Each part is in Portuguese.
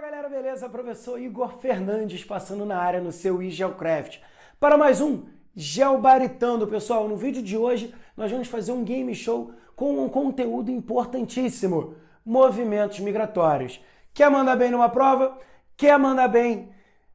galera, beleza? Professor Igor Fernandes passando na área no seu eGeoCraft para mais um Geobaritando, pessoal. No vídeo de hoje nós vamos fazer um game show com um conteúdo importantíssimo: movimentos migratórios. Quer mandar bem numa prova? Quer mandar bem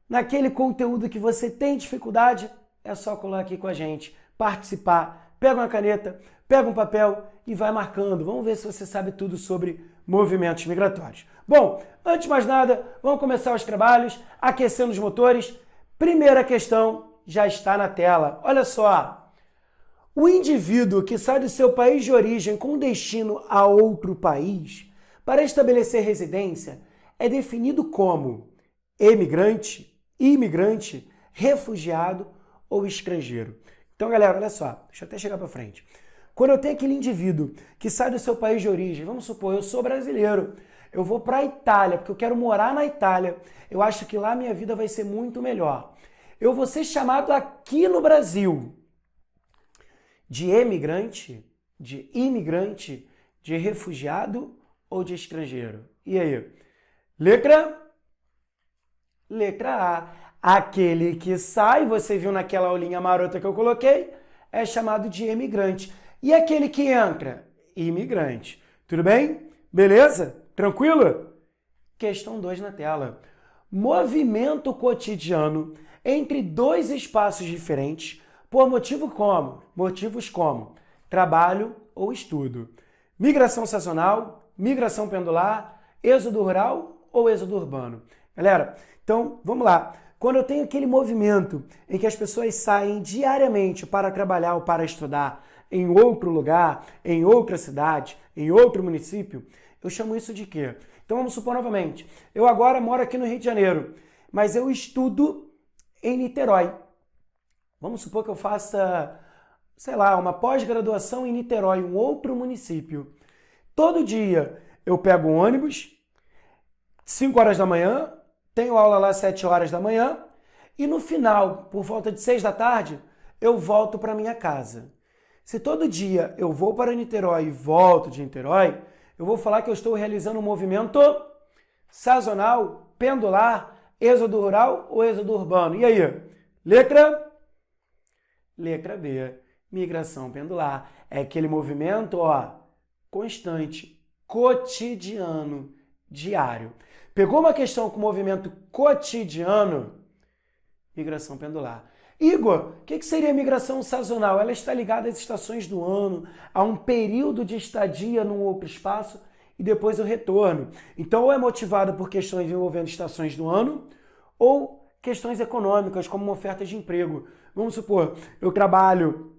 naquele conteúdo que você tem dificuldade? É só colar aqui com a gente, participar, pega uma caneta, pega um papel e vai marcando. Vamos ver se você sabe tudo sobre movimentos migratórios. Bom, antes de mais nada, vamos começar os trabalhos, aquecendo os motores. Primeira questão já está na tela. Olha só. O indivíduo que sai do seu país de origem com destino a outro país para estabelecer residência é definido como emigrante, imigrante, refugiado ou estrangeiro. Então, galera, olha só. Deixa eu até chegar para frente. Quando eu tenho aquele indivíduo que sai do seu país de origem, vamos supor, eu sou brasileiro, eu vou para a Itália, porque eu quero morar na Itália, eu acho que lá minha vida vai ser muito melhor. Eu vou ser chamado aqui no Brasil de emigrante, de imigrante, de refugiado ou de estrangeiro? E aí? Letra A. Aquele que sai, você viu naquela aulinha marota que eu coloquei, é chamado de emigrante. E aquele que entra? Imigrante. Tudo bem? Beleza? Tranquilo? Questão 2 na tela. Movimento cotidiano entre dois espaços diferentes por motivos como trabalho ou estudo. Migração sazonal, migração pendular, êxodo rural ou êxodo urbano. Galera, então vamos lá. Quando eu tenho aquele movimento em que as pessoas saem diariamente para trabalhar ou para estudar em outro lugar, em outra cidade, em outro município, eu chamo isso de quê? Então vamos supor novamente, eu agora moro aqui no Rio de Janeiro, mas eu estudo em Niterói. Vamos supor que eu faça, sei lá, uma pós-graduação em Niterói, um outro município. Todo dia eu pego um ônibus, 5 horas da manhã, tenho aula lá às 7 horas da manhã e no final, por volta de 6 da tarde, eu volto para minha casa. Se todo dia eu vou para Niterói e volto de Niterói, eu vou falar que eu estou realizando um movimento sazonal, pendular, êxodo rural ou êxodo urbano. E aí? Letra B. Migração pendular. É aquele movimento, constante, cotidiano, diário. Pegou uma questão com movimento cotidiano? Migração pendular. Igor, o que seria migração sazonal? Ela está ligada às estações do ano, a um período de estadia num outro espaço e depois o retorno. Então, ou é motivada por questões envolvendo estações do ano ou questões econômicas, como uma oferta de emprego. Vamos supor, eu trabalho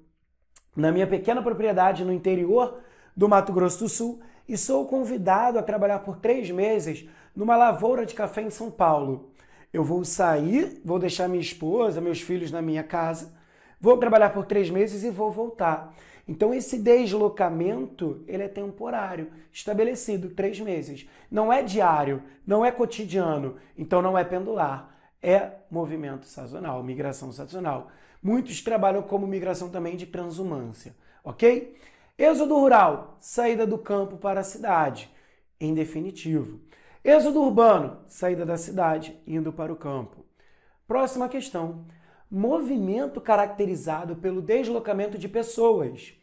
na minha pequena propriedade no interior do Mato Grosso do Sul e sou convidado a trabalhar por 3 meses numa lavoura de café em São Paulo. Eu vou sair, vou deixar minha esposa, meus filhos na minha casa, vou trabalhar por 3 meses e vou voltar. Então esse deslocamento, ele é temporário, estabelecido, 3 meses. Não é diário, não é cotidiano, então não é pendular. É movimento sazonal, migração sazonal. Muitos trabalham como migração também de transumância, ok? Êxodo rural, saída do campo para a cidade, em definitivo. Êxodo urbano, saída da cidade, indo para o campo. Próxima questão. Movimento caracterizado pelo deslocamento de pessoas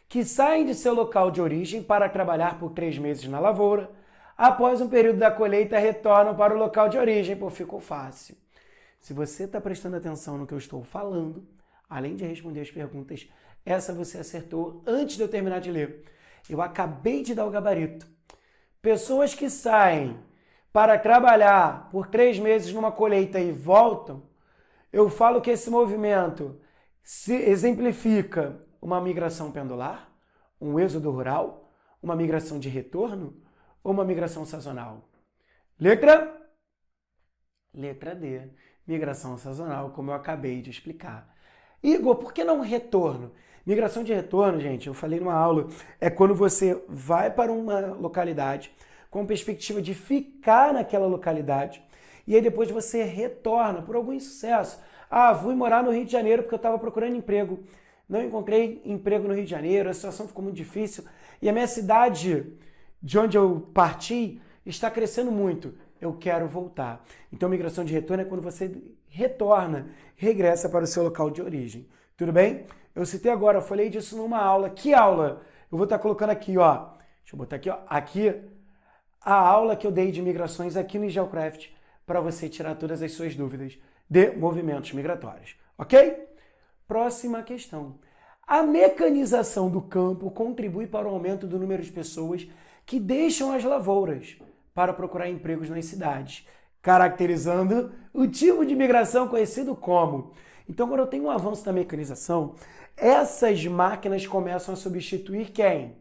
que saem de seu local de origem para trabalhar por 3 meses na lavoura, após um período da colheita retornam para o local de origem. Pô, ficou fácil. Se você está prestando atenção no que eu estou falando, além de responder as perguntas, essa você acertou antes de eu terminar de ler. Eu acabei de dar o gabarito. Pessoas que saem para trabalhar por 3 meses numa colheita e voltam, eu falo que esse movimento se exemplifica uma migração pendular, um êxodo rural, uma migração de retorno ou uma migração sazonal. Letra D. Migração sazonal, como eu acabei de explicar. Igor, por que não retorno? Migração de retorno, gente, eu falei numa aula, é quando você vai para uma localidade com perspectiva de ficar naquela localidade e aí depois você retorna por algum insucesso. Fui morar no Rio de Janeiro porque eu estava procurando emprego. Não encontrei emprego no Rio de Janeiro, a situação ficou muito difícil e a minha cidade de onde eu parti está crescendo muito. eu quero voltar. Então, migração de retorno é quando você retorna, regressa para o seu local de origem. Tudo bem? Eu citei agora, eu falei disso numa aula. Que aula? Eu vou estar colocando aqui, ó. Deixa eu botar aqui, ó. Aqui, a aula que eu dei de migrações aqui no Geocraft para você tirar todas as suas dúvidas de movimentos migratórios. Ok? Próxima questão. A mecanização do campo contribui para o aumento do número de pessoas que deixam as lavouras para procurar empregos nas cidades, caracterizando o tipo de migração conhecido como. Então, quando eu tenho um avanço da mecanização, essas máquinas começam a substituir quem?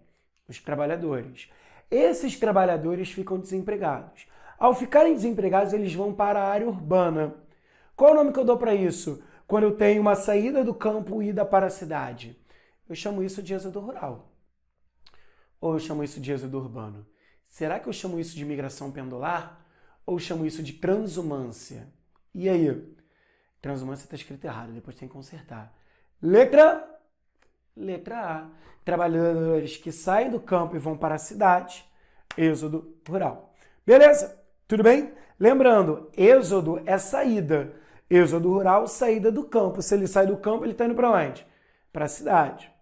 Os trabalhadores. Esses trabalhadores ficam desempregados. Ao ficarem desempregados, eles vão para a área urbana. Qual é o nome que eu dou para isso? Quando eu tenho uma saída do campo e ida para a cidade. Eu chamo isso de êxodo rural. Ou eu chamo isso de êxodo urbano? Será que eu chamo isso de migração pendular? Ou eu chamo isso de transumância? E aí? Transumância está escrito errado, depois tem que consertar. Letra A. Trabalhadores que saem do campo e vão para a cidade. Êxodo rural. Beleza? Tudo bem? Lembrando, êxodo é saída. Êxodo rural, saída do campo. Se ele sai do campo, ele está indo para onde? Para a cidade.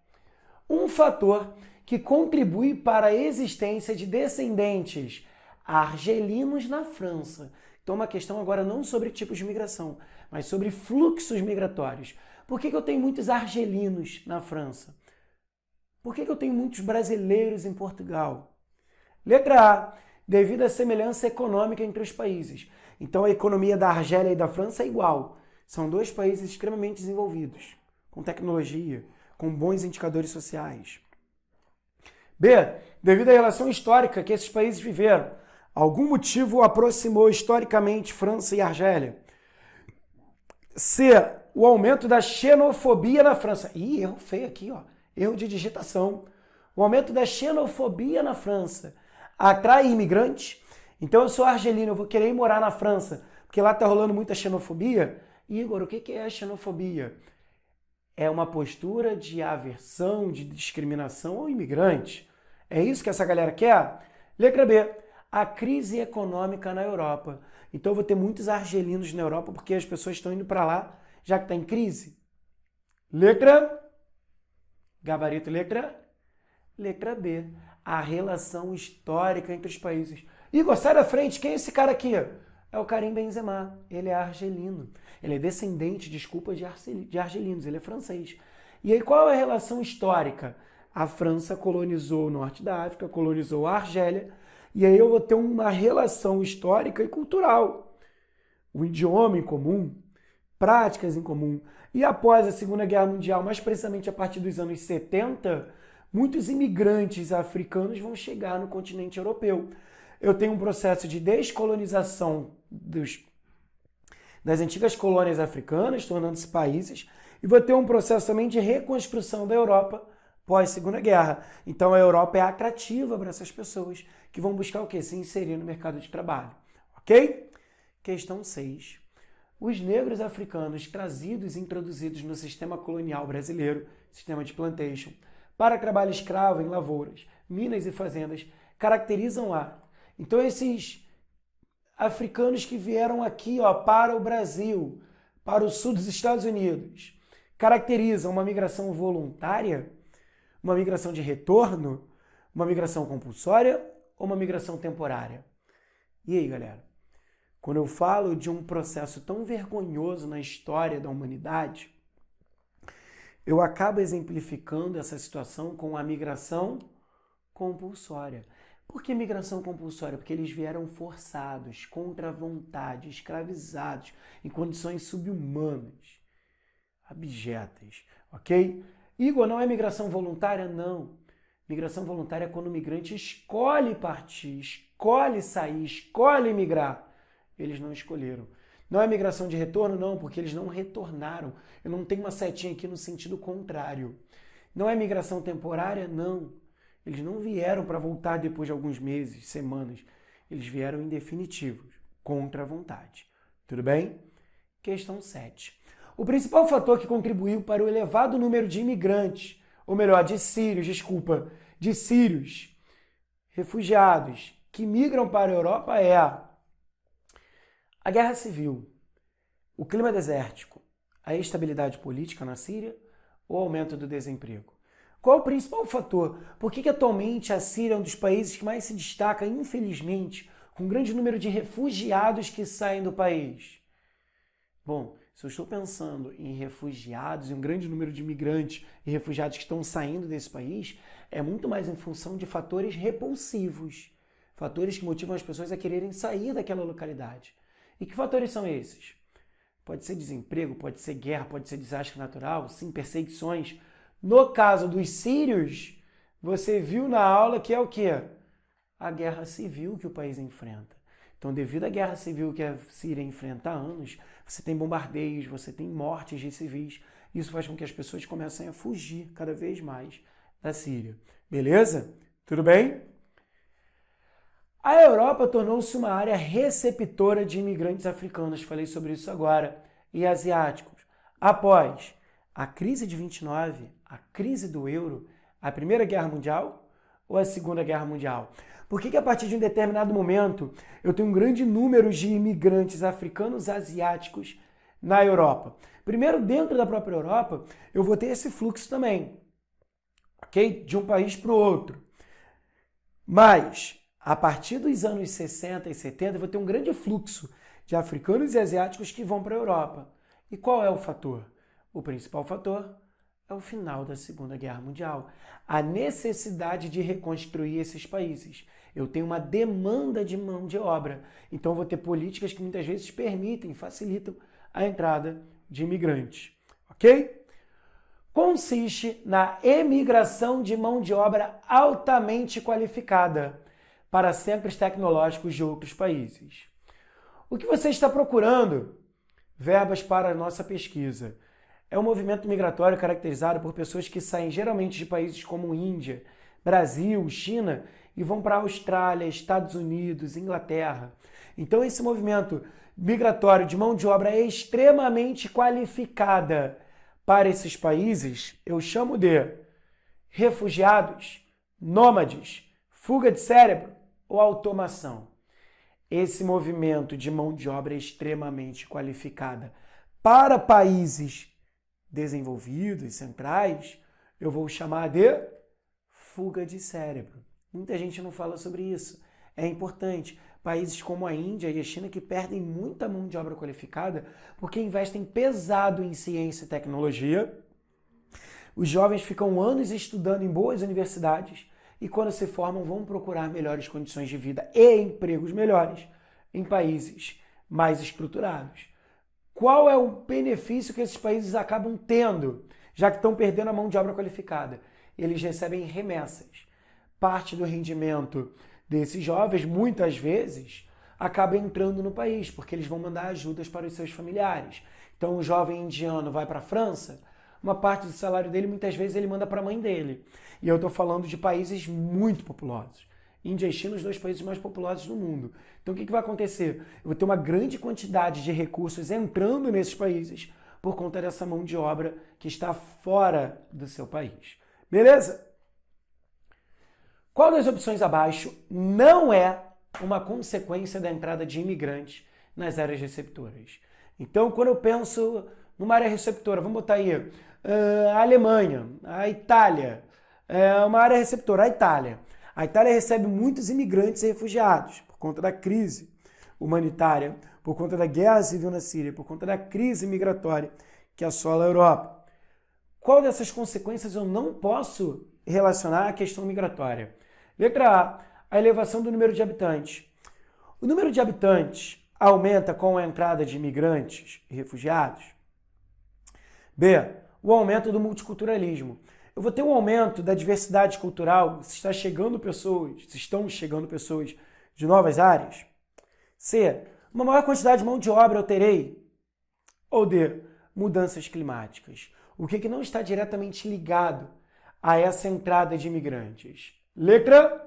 Um fator que contribui para a existência de descendentes argelinos na França. Então, uma questão agora não sobre tipos de migração, mas sobre fluxos migratórios. Por que eu tenho muitos argelinos na França? Por que eu tenho muitos brasileiros em Portugal? Letra A. Devido à semelhança econômica entre os países. Então, a economia da Argélia e da França é igual. São dois países extremamente desenvolvidos, com tecnologia, com bons indicadores sociais. B. Devido à relação histórica que esses países viveram. Algum motivo aproximou historicamente França e Argélia. C. O aumento da xenofobia na França. Ih, erro feio aqui, ó. Erro de digitação. O aumento da xenofobia na França atrai imigrantes. Então eu sou argelino, eu vou querer ir morar na França, porque lá está rolando muita xenofobia. Igor, o que é a xenofobia? É uma postura de aversão, de discriminação ao imigrante. É isso que essa galera quer? Letra B. A crise econômica na Europa. Então eu vou ter muitos argelinos na Europa porque as pessoas estão indo para lá, já que está em crise. Letra. Gabarito letra. Letra B. A relação histórica entre os países. Igor, sai da frente. Quem é esse cara aqui? É o Karim Benzema. Ele é argelino. Ele é descendente, desculpa, de argelinos. Ele é francês. E aí qual é a relação histórica? A França colonizou o norte da África, colonizou a Argélia. E aí eu vou ter uma relação histórica e cultural. O idioma em comum, práticas em comum. E após a Segunda Guerra Mundial, mais precisamente a partir dos anos 70, muitos imigrantes africanos vão chegar no continente europeu. Eu tenho um processo de descolonização das antigas colônias africanas, tornando-se países, e vou ter um processo também de reconstrução da Europa pós-Segunda Guerra. Então a Europa é atrativa para essas pessoas que vão buscar o quê? Se inserir no mercado de trabalho. Ok? Questão 6. Os negros africanos trazidos e introduzidos no sistema colonial brasileiro, sistema de plantation, para trabalho escravo em lavouras, minas e fazendas, caracterizam a... Então esses africanos que vieram aqui, ó, para o Brasil, para o sul dos Estados Unidos, caracterizam uma migração voluntária, uma migração de retorno, uma migração compulsória ou uma migração temporária? E aí, galera? Quando eu falo de um processo tão vergonhoso na história da humanidade, eu acabo exemplificando essa situação com a migração compulsória. Por que migração compulsória? Porque eles vieram forçados, contra a vontade, escravizados, em condições subhumanas, abjetas, ok? Igor, não é migração voluntária? Não. Migração voluntária é quando o migrante escolhe partir, escolhe sair, escolhe migrar. Eles não escolheram. Não é migração de retorno? Não, porque eles não retornaram. Eu não tenho uma setinha aqui no sentido contrário. Não é migração temporária? Não. Eles não vieram para voltar depois de alguns meses, semanas. Eles vieram em definitivos, contra a vontade. Tudo bem? Questão 7. O principal fator que contribuiu para o elevado número de imigrantes, ou melhor, de sírios, refugiados, que migram para a Europa é A guerra civil, o clima desértico, a instabilidade política na Síria ou o aumento do desemprego? Qual é o principal fator? Por que atualmente a Síria é um dos países que mais se destaca, infelizmente, com um grande número de refugiados que saem do país? Bom, se eu estou pensando em refugiados e um grande número de imigrantes e refugiados que estão saindo desse país, é muito mais em função de fatores repulsivos, fatores que motivam as pessoas a quererem sair daquela localidade. E que fatores são esses? Pode ser desemprego, pode ser guerra, pode ser desastre natural, sim, perseguições. No caso dos sírios, você viu na aula que é o quê? A guerra civil que o país enfrenta. Então, devido à guerra civil que a Síria enfrenta há anos, você tem bombardeios, você tem mortes de civis. Isso faz com que as pessoas comecem a fugir cada vez mais da Síria. Beleza? Tudo bem? A Europa tornou-se uma área receptora de imigrantes africanos, falei sobre isso agora, e asiáticos. Após a crise de 29, a crise do euro, a Primeira Guerra Mundial ou a Segunda Guerra Mundial? Por que a partir de um determinado momento eu tenho um grande número de imigrantes africanos asiáticos na Europa? Primeiro, dentro da própria Europa, eu vou ter esse fluxo também, ok? De um país para o outro. Mas, a partir dos anos 60 e 70, eu vou ter um grande fluxo de africanos e asiáticos que vão para a Europa. E qual é o fator? O principal fator é o final da Segunda Guerra Mundial. A necessidade de reconstruir esses países. Eu tenho uma demanda de mão de obra. Então, eu vou ter políticas que muitas vezes permitem, facilitam a entrada de imigrantes. Ok? Consiste na emigração de mão de obra altamente qualificada para centros tecnológicos de outros países. O que você está procurando? Verbas para a nossa pesquisa. É um movimento migratório caracterizado por pessoas que saem geralmente de países como Índia, Brasil, China e vão para a Austrália, Estados Unidos, Inglaterra. Então esse movimento migratório de mão de obra é extremamente qualificada para esses países, eu chamo de refugiados, nômades, fuga de cérebro ou automação. Esse movimento de mão de obra é extremamente qualificada para países desenvolvidos, centrais, eu vou chamar de fuga de cérebro. Muita gente não fala sobre isso. É importante. Países como a Índia e a China que perdem muita mão de obra qualificada porque investem pesado em ciência e tecnologia. Os jovens ficam anos estudando em boas universidades e quando se formam vão procurar melhores condições de vida e empregos melhores em países mais estruturados. Qual é o benefício que esses países acabam tendo, já que estão perdendo a mão de obra qualificada? Eles recebem remessas. Parte do rendimento desses jovens, muitas vezes, acaba entrando no país, porque eles vão mandar ajudas para os seus familiares. Então, o jovem indiano vai para a França, uma parte do salário dele, muitas vezes, ele manda para a mãe dele. E eu estou falando de países muito populosos. Índia e China, os dois países mais populosos do mundo. Então, o que vai acontecer? Eu vou ter uma grande quantidade de recursos entrando nesses países por conta dessa mão de obra que está fora do seu país. Beleza? Qual das opções abaixo não é uma consequência da entrada de imigrantes nas áreas receptoras? Então, quando eu penso numa área receptora, vamos botar aí a Alemanha, a Itália, uma área receptora, a Itália. A Itália recebe muitos imigrantes e refugiados por conta da crise humanitária, por conta da guerra civil na Síria, por conta da crise migratória que assola a Europa. Qual dessas consequências eu não posso relacionar à questão migratória? Letra A elevação do número de habitantes. O número de habitantes aumenta com a entrada de imigrantes e refugiados. B, o aumento do multiculturalismo. Eu vou ter um aumento da diversidade cultural, se estão chegando pessoas de novas áreas. C, uma maior quantidade de mão de obra eu terei. Ou D, mudanças climáticas. O que não está diretamente ligado a essa entrada de imigrantes? Letra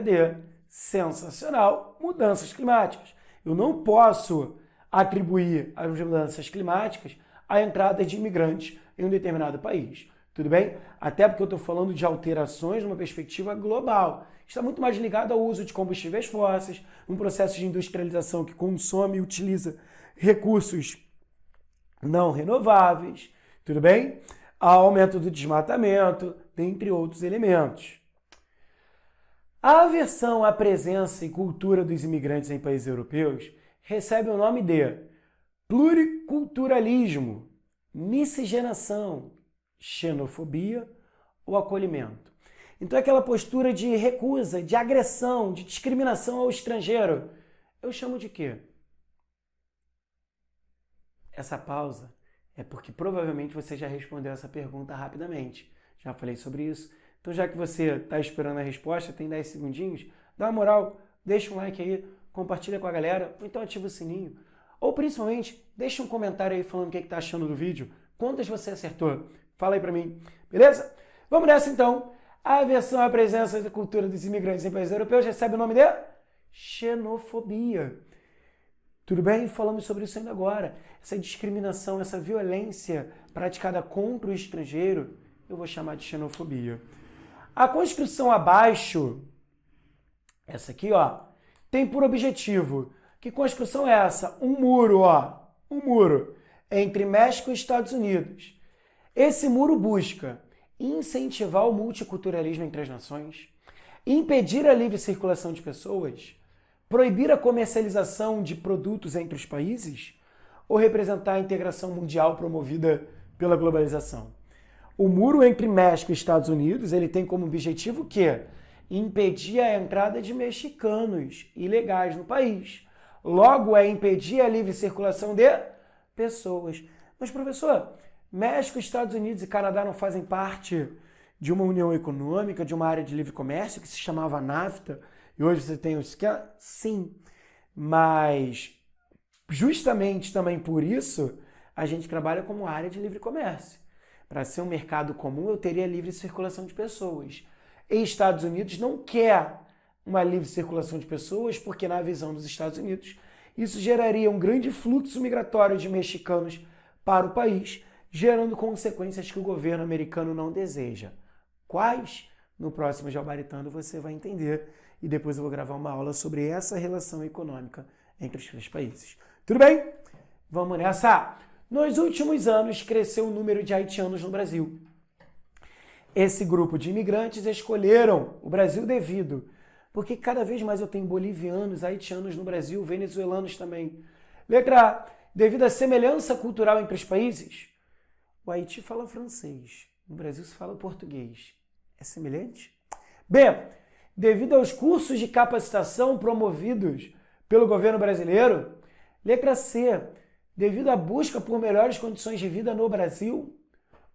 D, sensacional, mudanças climáticas. Eu não posso atribuir as mudanças climáticas à entrada de imigrantes em um determinado país. Tudo bem? Até porque eu estou falando de alterações numa perspectiva global. Está muito mais ligado ao uso de combustíveis fósseis, um processo de industrialização que consome e utiliza recursos não renováveis, tudo bem? Ao aumento do desmatamento, dentre outros elementos. A aversão à presença e cultura dos imigrantes em países europeus recebe o nome de pluriculturalismo, miscigenação, xenofobia ou acolhimento. Então, aquela postura de recusa, de agressão, de discriminação ao estrangeiro, eu chamo de quê? Essa pausa é porque provavelmente você já respondeu essa pergunta rapidamente. Já falei sobre isso. Então, já que você está esperando a resposta, tem 10 segundinhos, dá uma moral, deixa um like aí, compartilha com a galera, ou então ativa o sininho. Ou principalmente, deixa um comentário aí falando o que está achando do vídeo. Quantas você acertou? Fala aí pra mim, beleza? Vamos nessa então. A aversão à presença da cultura dos imigrantes em países europeus recebe o nome de xenofobia. Tudo bem? Falamos sobre isso ainda agora. Essa discriminação, essa violência praticada contra o estrangeiro, eu vou chamar de xenofobia. A construção abaixo, essa aqui, ó, tem por objetivo. Que construção é essa? Um muro, ó. Um muro entre México e Estados Unidos. Esse muro busca incentivar o multiculturalismo entre as nações, impedir a livre circulação de pessoas, proibir a comercialização de produtos entre os países ou representar a integração mundial promovida pela globalização. O muro entre México e Estados Unidos, ele tem como objetivo o quê? Impedir a entrada de mexicanos ilegais no país. Logo, é impedir a livre circulação de pessoas. Mas, professor, México, Estados Unidos e Canadá não fazem parte de uma união econômica, de uma área de livre comércio que se chamava NAFTA, e hoje você tem os... Sim, mas justamente também por isso a gente trabalha como área de livre comércio. Para ser um mercado comum, eu teria livre circulação de pessoas. E Estados Unidos não quer uma livre circulação de pessoas, porque na visão dos Estados Unidos, isso geraria um grande fluxo migratório de mexicanos para o país, gerando consequências que o governo americano não deseja. Quais? No próximo Gabaritando você vai entender, e depois eu vou gravar uma aula sobre essa relação econômica entre os três países. Tudo bem? Vamos nessa! Nos últimos anos, cresceu o número de haitianos no Brasil. Esse grupo de imigrantes escolheram o Brasil devido, porque cada vez mais eu tenho bolivianos, haitianos no Brasil, venezuelanos também. Letra A, devido à semelhança cultural entre os países, o Haiti fala francês, no Brasil se fala português. É semelhante? B, devido aos cursos de capacitação promovidos pelo governo brasileiro. Letra C, devido à busca por melhores condições de vida no Brasil.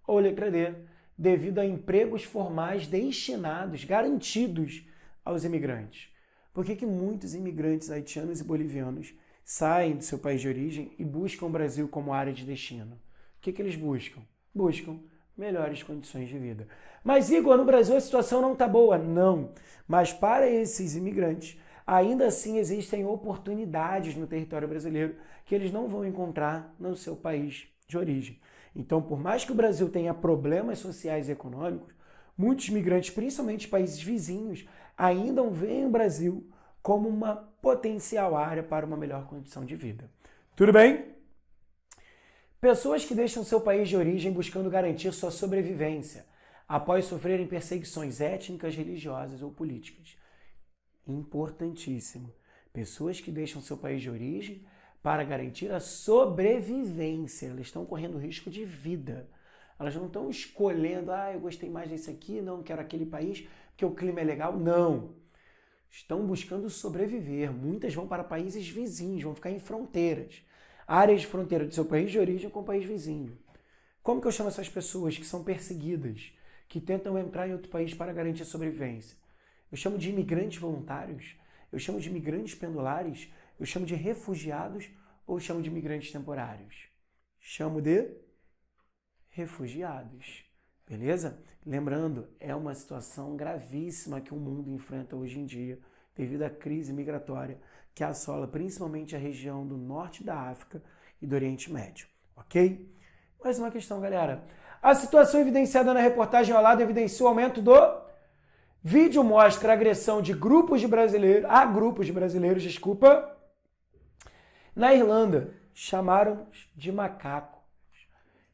Ou letra D, devido a empregos formais destinados, garantidos aos imigrantes. Por que muitos imigrantes haitianos e bolivianos saem do seu país de origem e buscam o Brasil como área de destino? O que eles buscam? Buscam melhores condições de vida. Mas, Igor, no Brasil a situação não está boa. Não. Mas para esses imigrantes, ainda assim existem oportunidades no território brasileiro que eles não vão encontrar no seu país de origem. Então, por mais que o Brasil tenha problemas sociais e econômicos, muitos imigrantes, principalmente países vizinhos, ainda veem o Brasil como uma potencial área para uma melhor condição de vida. Tudo bem? Pessoas que deixam seu país de origem buscando garantir sua sobrevivência após sofrerem perseguições étnicas, religiosas ou políticas. Importantíssimo. Pessoas que deixam seu país de origem para garantir a sobrevivência. Elas estão correndo risco de vida. Elas não estão escolhendo, eu gostei mais desse aqui, não quero aquele país, porque o clima é legal. Não. Estão buscando sobreviver. Muitas vão para países vizinhos, vão ficar em fronteiras. Áreas de fronteira do seu país de origem com o país vizinho. Como que eu chamo essas pessoas que são perseguidas, que tentam entrar em outro país para garantir a sobrevivência? Eu chamo de imigrantes voluntários, eu chamo de imigrantes pendulares, eu chamo de refugiados ou eu chamo de imigrantes temporários? Chamo de refugiados, beleza? Lembrando, é uma situação gravíssima que o mundo enfrenta hoje em dia devido à crise migratória que assola principalmente a região do norte da África e do Oriente Médio, ok? Mais uma questão, galera. A situação evidenciada na reportagem ao lado evidencia o aumento do... Vídeo mostra a agressão de grupos de brasileiros, na Irlanda. Chamaram-nos de macacos.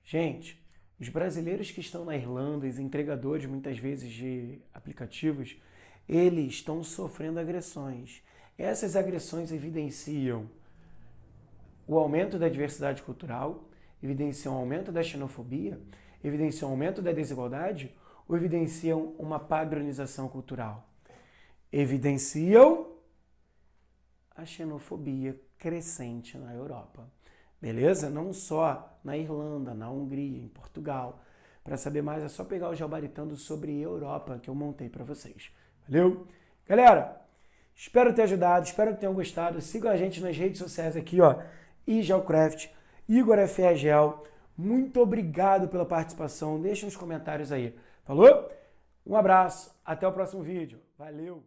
Gente, os brasileiros que estão na Irlanda, os entregadores muitas vezes de aplicativos, eles estão sofrendo agressões. Essas agressões evidenciam o aumento da diversidade cultural, evidenciam o aumento da xenofobia, evidenciam o aumento da desigualdade ou evidenciam uma padronização cultural? Evidenciam a xenofobia crescente na Europa. Beleza? Não só na Irlanda, na Hungria, em Portugal. Para saber mais é só pegar o Gabaritando sobre Europa que eu montei para vocês. Valeu? Galera, espero ter ajudado, espero que tenham gostado. Sigam a gente nas redes sociais aqui, ó. iGeoCraft, Igor FAGel. Muito obrigado pela participação. Deixa nos comentários aí. Falou? Um abraço. Até o próximo vídeo. Valeu!